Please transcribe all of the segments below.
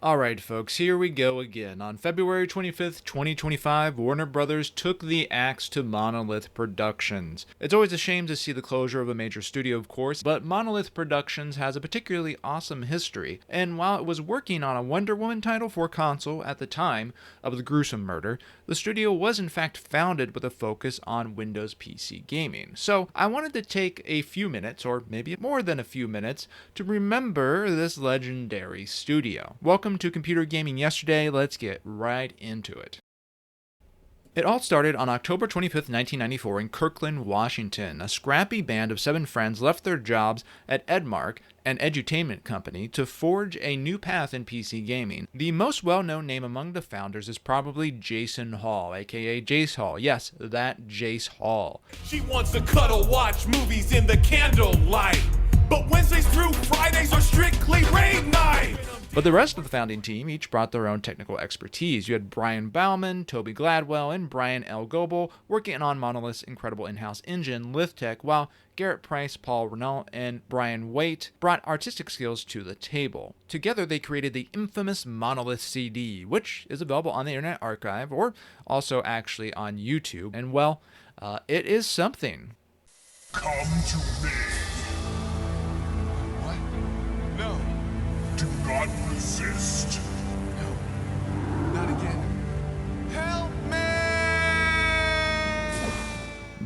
Alright folks, here we go again. On February 25th, 2025, Warner Brothers took the axe to Monolith Productions. It's always a shame to see the closure of a major studio, of course, but Monolith Productions has a particularly awesome history, and while it was working on a Wonder Woman title for console at the time of the gruesome murder, the studio was in fact founded with a focus on Windows PC gaming. So I wanted to take a few minutes, or maybe more than a few minutes, to remember this legendary studio. Welcome to Computer Gaming Yesterday. Let's get right into it. It all started on October 25th, 1994 in Kirkland, Washington. A scrappy band of 7 friends left their jobs at Edmark, an edutainment company, to forge a new path in PC gaming. The most well-known name among the founders is probably Jason Hall, aka Jace Hall. Yes, that Jace Hall. She wants to cuddle, watch movies in the candlelight, but Wednesdays through Fridays are strictly raid night. But the rest of the founding team each brought their own technical expertise. You had Brian Bauman, Toby Gladwell, and Brian L. Goebel working on Monolith's incredible in-house engine, LithTech, while Garrett Price, Paul Renault, and Brian Waite brought artistic skills to the table. Together, they created the infamous Monolith CD, which is available on the Internet Archive, or also actually on YouTube. And well, it is something. Come to me. What? No. Do not resist. No. Not again. Help me!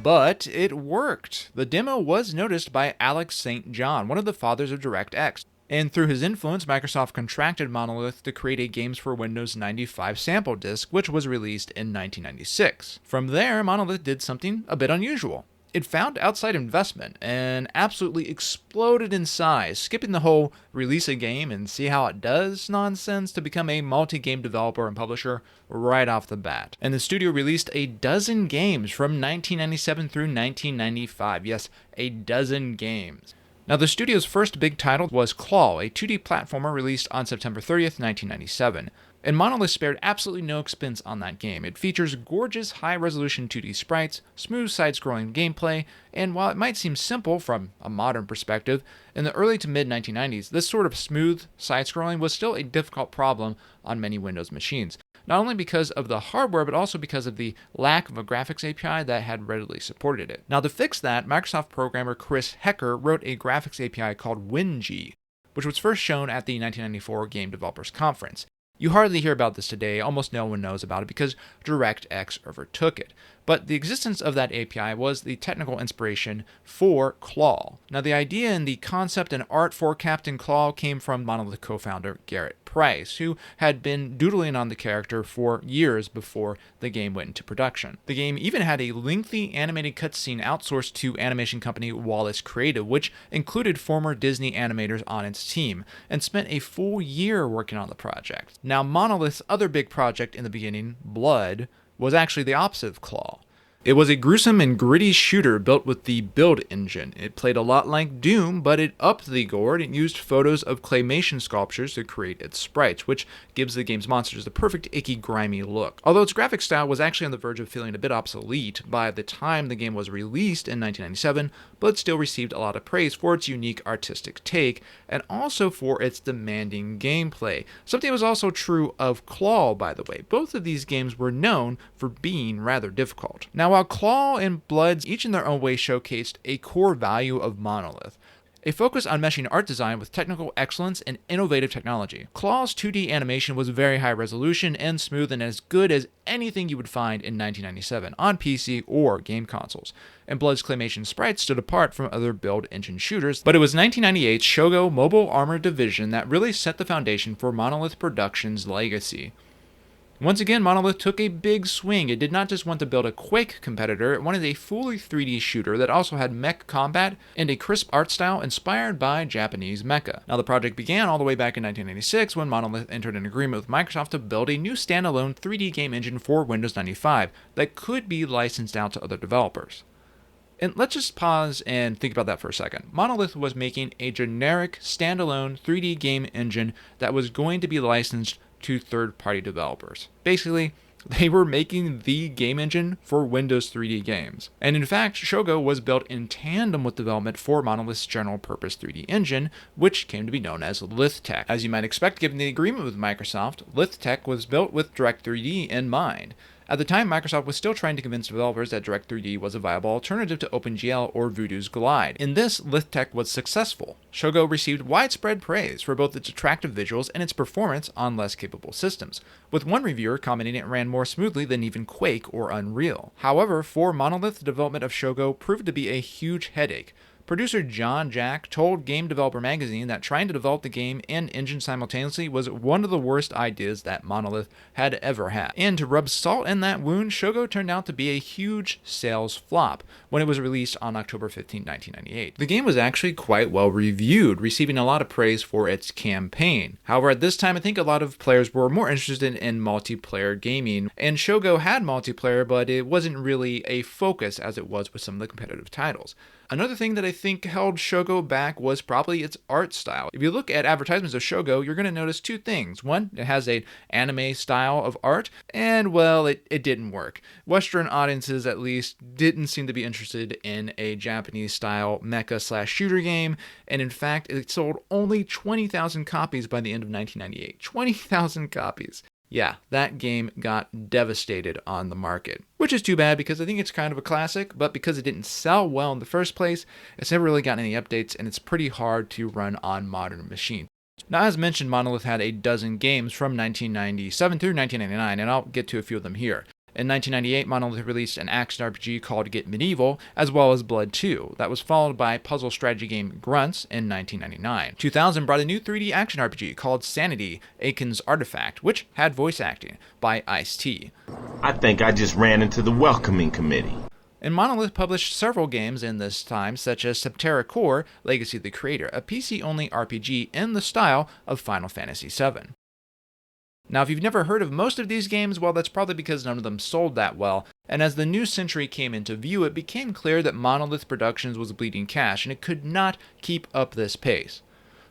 But it worked. The demo was noticed by Alex St. John, one of the fathers of DirectX. And through his influence, Microsoft contracted Monolith to create a Games for Windows 95 sample disk, which was released in 1996. From there, Monolith did something a bit unusual. It found outside investment and absolutely exploded in size, skipping the whole release a game and see how it does nonsense to become a multi-game developer and publisher right off the bat. And the studio released a dozen games from 1997 through 1995. Yes, a dozen games. Now, the studio's first big title was Claw, a 2D platformer released on September 30th, 1997. And Monolith spared absolutely no expense on that game. It features gorgeous high-resolution 2D sprites, smooth side-scrolling gameplay, and while it might seem simple from a modern perspective, in the early to mid-1990s, this sort of smooth side-scrolling was still a difficult problem on many Windows machines. Not only because of the hardware, but also because of the lack of a graphics API that had readily supported it. Now, to fix that, Microsoft programmer Chris Hecker wrote a graphics API called WinG, which was first shown at the 1994 Game Developers Conference. You hardly hear about this today, almost no one knows about it because DirectX overtook it. But the existence of that API was the technical inspiration for Claw. Now, the idea and the concept and art for Captain Claw came from Monolith co-founder Garrett Price, who had been doodling on the character for years before the game went into production. The game even had a lengthy animated cutscene outsourced to animation company Wallace Creative, which included former Disney animators on its team, and spent a full year working on the project. Now, Monolith's other big project in the beginning, Blood, was actually the opposite of Claw. It was a gruesome and gritty shooter built with the Build engine. It played a lot like Doom, but it upped the gore and it used photos of claymation sculptures to create its sprites, which gives the game's monsters the perfect icky, grimy look. Although its graphic style was actually on the verge of feeling a bit obsolete by the time the game was released in 1997, but it still received a lot of praise for its unique artistic take, and also for its demanding gameplay. Something was also true of Claw, by the way. Both of these games were known for being rather difficult. Now, while Claw and Bloods each in their own way showcased a core value of Monolith, a focus on meshing art design with technical excellence and innovative technology. Claw's 2D animation was very high resolution and smooth and as good as anything you would find in 1997 on PC or game consoles. And Blood's claymation sprites stood apart from other Build engine shooters, but it was 1998's Shogo Mobile Armor division that really set the foundation for Monolith Productions' legacy. Once again, Monolith took a big swing. It did not just want to build a Quake competitor, it wanted a fully 3D shooter that also had mech combat and a crisp art style inspired by Japanese mecha. Now, the project began all the way back in 1996 when Monolith entered an agreement with Microsoft to build a new standalone 3D game engine for Windows 95 that could be licensed out to other developers. And let's just pause and think about that for a second. Monolith was making a generic standalone 3D game engine that was going to be licensed to third-party developers. Basically, They were making the game engine for Windows 3D games. And in fact, Shogo was built in tandem with development for Monolith's general-purpose 3D engine, which came to be known as LithTech. As you might expect, given the agreement with Microsoft, LithTech was built with Direct3D in mind. At the time, Microsoft was still trying to convince developers that Direct3D was a viable alternative to OpenGL or Voodoo's Glide. In this, LithTech was successful. Shogo received widespread praise for both its attractive visuals and its performance on less capable systems, with one reviewer commenting it ran more smoothly than even Quake or Unreal. However, for Monolith, the development of Shogo proved to be a huge headache. Producer John Jack told Game Developer Magazine that trying to develop the game and engine simultaneously was one of the worst ideas that Monolith had ever had. And to rub salt in that wound, Shogo turned out to be a huge sales flop when it was released on October 15, 1998. The game was actually quite well reviewed, receiving a lot of praise for its campaign. However, at this time, I think a lot of players were more interested in multiplayer gaming, and Shogo had multiplayer, but it wasn't really a focus as it was with some of the competitive titles. Another thing that I think held Shogo back was probably its art style. If you look at advertisements of Shogo, you're going to notice two things. One, it has an anime style of art, and well, it didn't work. Western audiences, at least, didn't seem to be interested in a Japanese-style mecha/shooter game, and in fact, it sold only 20,000 copies by the end of 1998. 20,000 copies. Yeah, that game got devastated on the market, which is too bad because I think it's kind of a classic, but because it didn't sell well in the first place, it's never really gotten any updates, and it's pretty hard to run on modern machines. Now, as mentioned, Monolith had a dozen games from 1997 through 1999, and I'll get to a few of them here. In 1998, Monolith released an action RPG called Get Medieval, as well as Blood 2. That was followed by puzzle strategy game Grunts in 1999. 2000 brought a new 3D action RPG called Sanity, Aiken's Artifact, which had voice acting by Ice-T. I think I just ran into the welcoming committee. And Monolith published several games in this time, such as Septerra Core, Legacy of the Creator, a PC-only RPG in the style of Final Fantasy VII. Now, if you've never heard of most of these games, well, that's probably because none of them sold that well, and as the new century came into view, it became clear that Monolith Productions was bleeding cash, and it could not keep up this pace.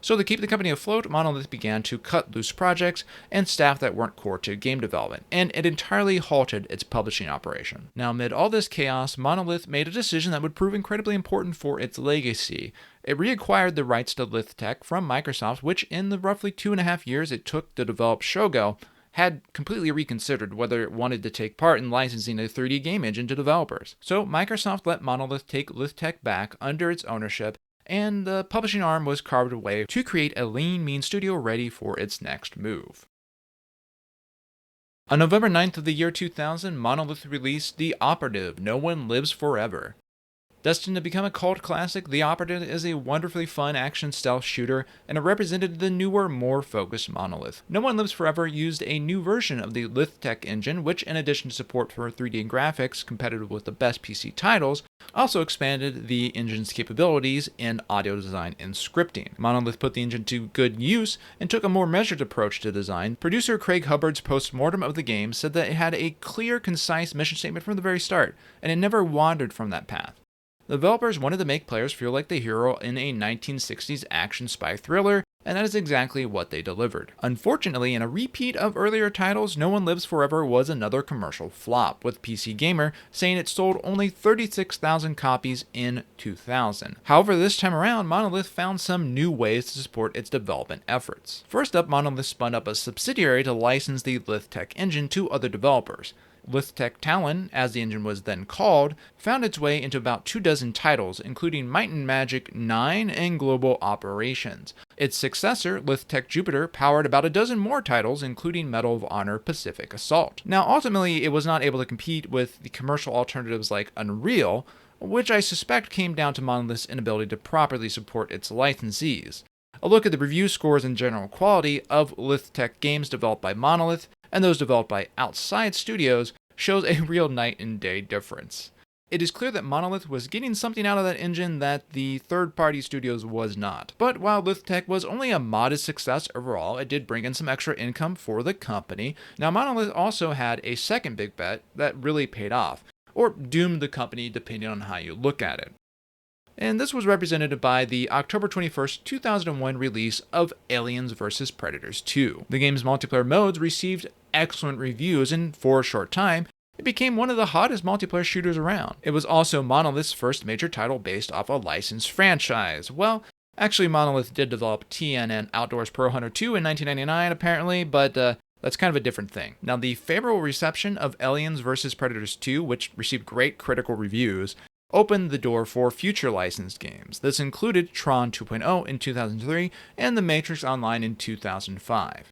So to keep the company afloat, Monolith began to cut loose projects and staff that weren't core to game development, and it entirely halted its publishing operation. Now, amid all this chaos, Monolith made a decision that would prove incredibly important for its legacy. It reacquired the rights to LithTech from Microsoft, which in the roughly 2.5 years it took to develop Shogo, had completely reconsidered whether it wanted to take part in licensing a 3D game engine to developers. So Microsoft let Monolith take LithTech back under its ownership, and the publishing arm was carved away to create a lean, mean studio ready for its next move. On November 9th of the year 2000, Monolith released The Operative: No One Lives Forever. Destined to become a cult classic, The Operative is a wonderfully fun action stealth shooter, and it represented the newer, more focused Monolith. No One Lives Forever used a new version of the LithTech engine, which, in addition to support for 3D graphics competitive with the best PC titles, also expanded the engine's capabilities in audio design and scripting. Monolith put the engine to good use and took a more measured approach to design. Producer Craig Hubbard's post-mortem of the game said that it had a clear, concise mission statement from the very start, and it never wandered from that path. The developers wanted to make players feel like the hero in a 1960s action spy thriller, and that is exactly what they delivered. Unfortunately, in a repeat of earlier titles, No One Lives Forever was another commercial flop, with PC Gamer saying it sold only 36,000 copies in 2000. However, this time around, Monolith found some new ways to support its development efforts. First up, Monolith spun up a subsidiary to license the LithTech engine to other developers. LithTech Talon, as the engine was then called, found its way into about 24 titles, including Might and Magic 9 and Global Operations. Its successor, LithTech Jupiter, powered about a dozen more titles, including Medal of Honor Pacific Assault. Now, ultimately, it was not able to compete with the commercial alternatives like Unreal, which I suspect came down to Monolith's inability to properly support its licensees. A look at the review scores and general quality of LithTech games developed by Monolith and those developed by outside studios shows a real night and day difference. It is clear that Monolith was getting something out of that engine that the third-party studios was not. But while LithTech was only a modest success overall, it did bring in some extra income for the company. Now, Monolith also had a second big bet that really paid off, or doomed the company depending on how you look at it. And this was represented by the October 21st, 2001 release of Aliens vs. Predators 2. The game's multiplayer modes received excellent reviews, and for a short time, it became one of the hottest multiplayer shooters around. It was also Monolith's first major title based off a licensed franchise. Well, actually, Monolith did develop TNN Outdoors Pro Hunter 2 in 1999, apparently, but that's kind of a different thing. Now, the favorable reception of Aliens vs. Predators 2, which received great critical reviews, opened the door for future licensed games. This included Tron 2.0 in 2003 and The Matrix Online in 2005.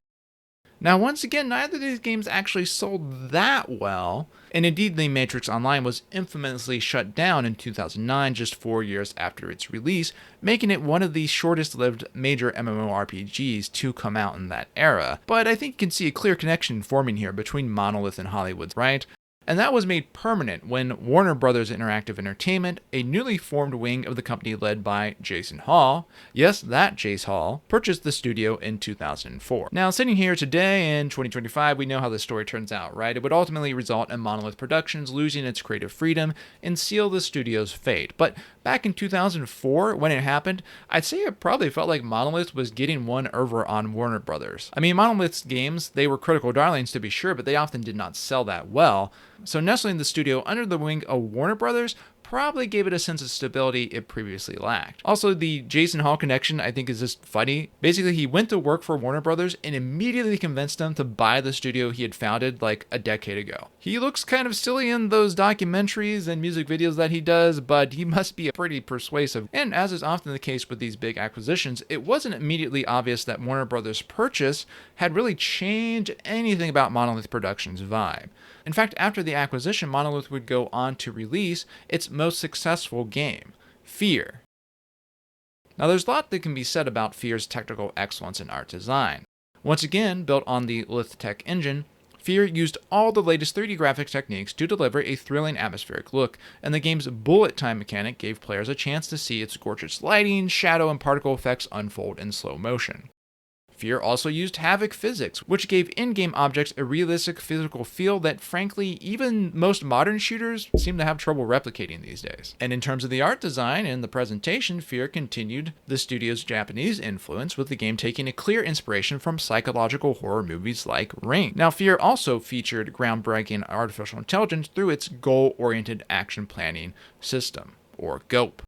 Now, once again, neither of these games actually sold that well, and indeed The Matrix Online was infamously shut down in 2009, just 4 years after its release, making it one of the shortest-lived major MMORPGs to come out in that era. But I think you can see a clear connection forming here between Monolith and Hollywood, right? And that was made permanent when Warner Brothers Interactive Entertainment, a newly formed wing of the company led by Jason Hall, yes, that Jace Hall, purchased the studio in 2004. Now, sitting here today in 2025, we know how this story turns out, right? It would ultimately result in Monolith Productions losing its creative freedom and seal the studio's fate. But back in 2004, when it happened, I'd say it probably felt like Monolith was getting one over on Warner Brothers. I mean, Monolith's games, they were critical darlings to be sure, but they often did not sell that well. So nestling the studio under the wing of Warner Brothers probably gave it a sense of stability it previously lacked. Also, the Jason Hall connection I think is just funny. Basically, he went to work for Warner Brothers and immediately convinced them to buy the studio he had founded like a decade ago. He looks kind of silly in those documentaries and music videos that he does, but he must be pretty persuasive. And as is often the case with these big acquisitions, it wasn't immediately obvious that Warner Brothers' purchase had really changed anything about Monolith Productions' vibe. In fact, after the acquisition, Monolith would go on to release its most successful game, F.E.A.R. Now, there's a lot that can be said about F.E.A.R's technical excellence in art design. Once again, built on the LithTech engine, F.E.A.R used all the latest 3D graphics techniques to deliver a thrilling atmospheric look, and the game's bullet time mechanic gave players a chance to see its gorgeous lighting, shadow, and particle effects unfold in slow motion. F.E.A.R also used Havoc physics, which gave in-game objects a realistic physical feel that, frankly, even most modern shooters seem to have trouble replicating these days. And in terms of the art design and the presentation, F.E.A.R continued the studio's Japanese influence, with the game taking a clear inspiration from psychological horror movies like Ring. Now, F.E.A.R also featured groundbreaking artificial intelligence through its goal-oriented action planning system, or GOAP.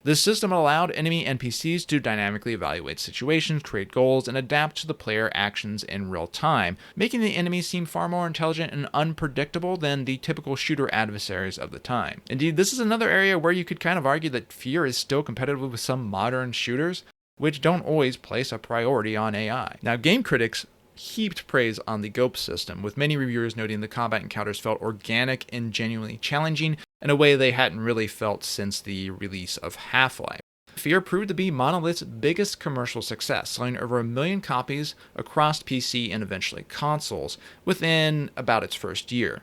This system allowed enemy NPCs to dynamically evaluate situations, create goals, and adapt to the player actions in real time, making the enemies seem far more intelligent and unpredictable than the typical shooter adversaries of the time. Indeed, this is another area where you could kind of argue that F.E.A.R is still competitive with some modern shooters, which don't always place a priority on AI. Now, game critics heaped praise on the GOAP system, with many reviewers noting the combat encounters felt organic and genuinely challenging in a way they hadn't really felt since the release of Half-Life. F.E.A.R proved to be Monolith's biggest commercial success, selling over 1 million copies across PC and eventually consoles within about its first year.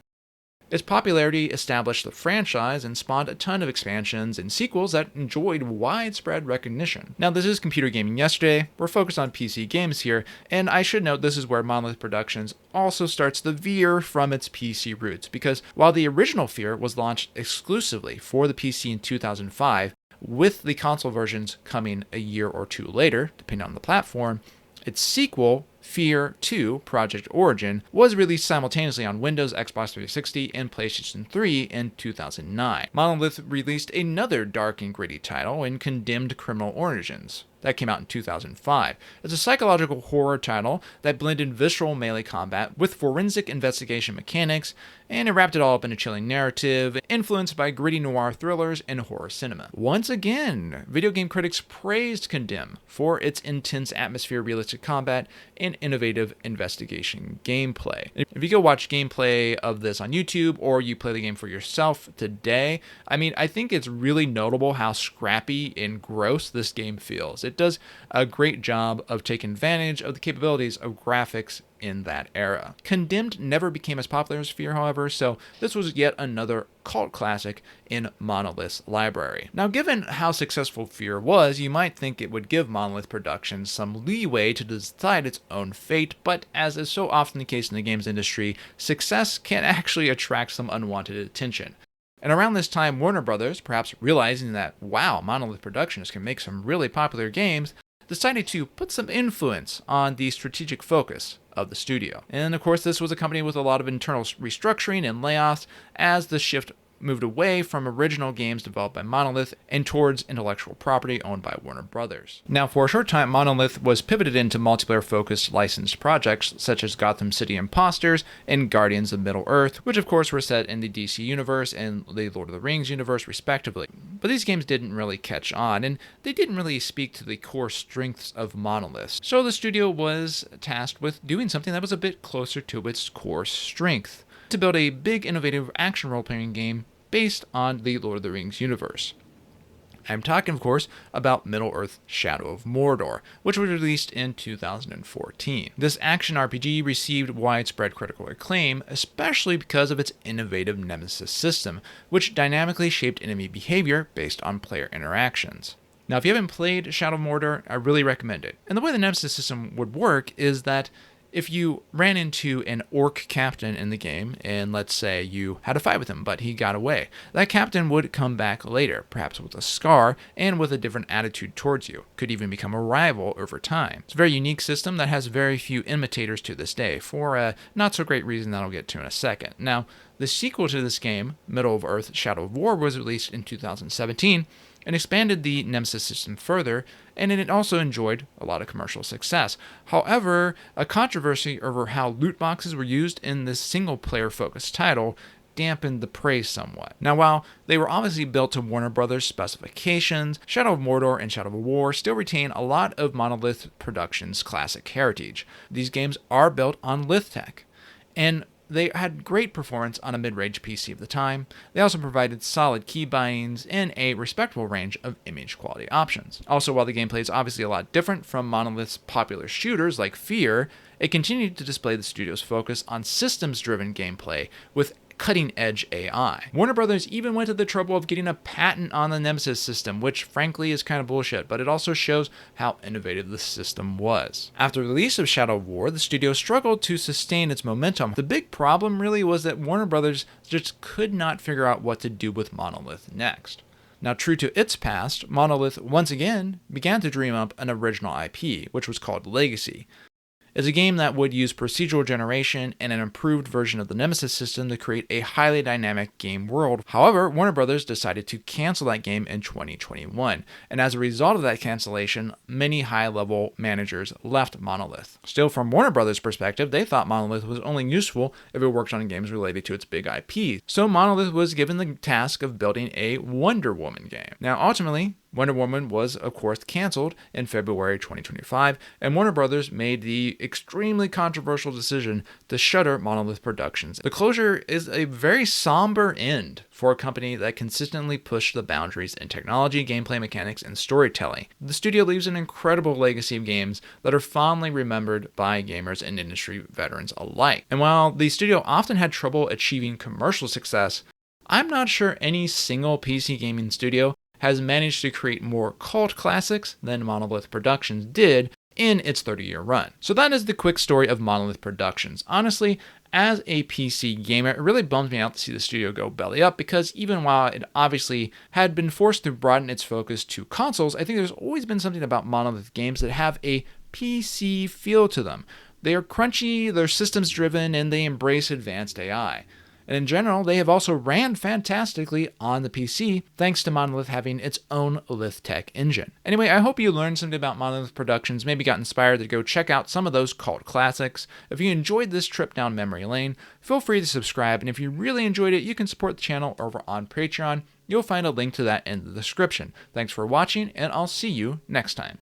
Its popularity established the franchise and spawned a ton of expansions and sequels that enjoyed widespread recognition. Now, this is Computer Gaming Yesterday. We're focused on PC games here, and I should note this is where Monolith Productions also starts to veer from its PC roots, because while the original F.E.A.R was launched exclusively for the PC in 2005, with the console versions coming a year or two later, depending on the platform, its sequel, F.E.A.R 2 Project Origin, was released simultaneously on Windows, Xbox 360, and PlayStation 3 in 2009. Monolith released another dark and gritty title in Condemned Criminal Origins. That came out in 2005. It's a psychological horror title that blended visceral melee combat with forensic investigation mechanics, and it wrapped it all up in a chilling narrative, influenced by gritty noir thrillers and horror cinema. Once again, video game critics praised Condemn for its intense atmosphere, realistic combat, and innovative investigation gameplay. If you go watch gameplay of this on YouTube, or you play the game for yourself today, I think it's really notable how scrappy and gross this game feels. It does a great job of taking advantage of the capabilities of graphics in that era. Condemned never became as popular as F.E.A.R, however, so this was yet another cult classic in Monolith's library. Now, given how successful F.E.A.R was, you might think it would give Monolith Productions some leeway to decide its own fate, but as is so often the case in the games industry, success can actually attract some unwanted attention. And around this time, Warner Brothers, perhaps realizing that, wow, Monolith Productions can make some really popular games, decided to put some influence on the strategic focus of the studio. And of course, this was a company with a lot of internal restructuring and layoffs as the shift moved away from original games developed by Monolith and towards intellectual property owned by Warner Brothers. Now, for a short time, Monolith was pivoted into multiplayer-focused licensed projects such as Gotham City Imposters and Guardians of Middle-earth, which of course were set in the DC universe and the Lord of the Rings universe, respectively. But these games didn't really catch on, and they didn't really speak to the core strengths of Monolith. So the studio was tasked with doing something that was a bit closer to its core strength, to build a big, innovative action role-playing game based on the Lord of the Rings universe. I'm talking, of course, about Middle-earth: Shadow of Mordor, which was released in 2014. This action RPG received widespread critical acclaim, especially because of its innovative Nemesis system, which dynamically shaped enemy behavior based on player interactions. Now, if you haven't played Shadow of Mordor, I really recommend it. And the way the Nemesis system would work is that if you ran into an orc captain in the game, and let's say you had a fight with him, but he got away, that captain would come back later, perhaps with a scar and with a different attitude towards you. Could even become a rival over time. It's a very unique system that has very few imitators to this day, for a not so great reason that I'll get to in a second. Now, the sequel to this game, Middle-earth: Shadow of War, was released in 2017, and expanded the Nemesis system further, and it also enjoyed a lot of commercial success. However, a controversy over how loot boxes were used in this single-player focused title dampened the praise somewhat. Now, while they were obviously built to Warner Brothers specifications, Shadow of Mordor and Shadow of War still retain a lot of Monolith Productions' classic heritage. These games are built on LithTech, and they had great performance on a mid-range PC of the time. They also provided solid keybinds and a respectable range of image quality options. Also, while the gameplay is obviously a lot different from Monolith's popular shooters like F.E.A.R, it continued to display the studio's focus on systems-driven gameplay with cutting-edge AI. Warner Brothers even went to the trouble of getting a patent on the Nemesis system, which frankly is kind of bullshit, but it also shows how innovative the system was. After the release of Shadow of War, the studio struggled to sustain its momentum. The big problem really was that Warner Brothers just could not figure out what to do with Monolith next. Now, true to its past, Monolith once again began to dream up an original IP, which was called Legacy. It's a game that would use procedural generation and an improved version of the Nemesis system to create a highly dynamic game world. However, Warner Brothers decided to cancel that game in 2021, and as a result of that cancellation, many high-level managers left Monolith. Still, from Warner Brothers' perspective, they thought Monolith was only useful if it worked on games related to its big IP, so Monolith was given the task of building a Wonder Woman game. Now, ultimately, Wonder Woman was, of course, canceled in February 2025, and Warner Brothers made the extremely controversial decision to shutter Monolith Productions. The closure is a very somber end for a company that consistently pushed the boundaries in technology, gameplay mechanics, and storytelling. The studio leaves an incredible legacy of games that are fondly remembered by gamers and industry veterans alike. And while the studio often had trouble achieving commercial success, I'm not sure any single PC gaming studio has managed to create more cult classics than Monolith Productions did in its 30-year run. So that is the quick story of Monolith Productions. Honestly, as a PC gamer, it really bums me out to see the studio go belly up, because even while it obviously had been forced to broaden its focus to consoles, I think there's always been something about Monolith games that have a PC feel to them. They are crunchy, they're systems driven, and they embrace advanced AI. And in general, they have also ran fantastically on the PC, thanks to Monolith having its own LithTech engine. Anyway, I hope you learned something about Monolith Productions, maybe got inspired to go check out some of those cult classics. If you enjoyed this trip down memory lane, feel free to subscribe, and if you really enjoyed it, you can support the channel over on Patreon. You'll find a link to that in the description. Thanks for watching, and I'll see you next time.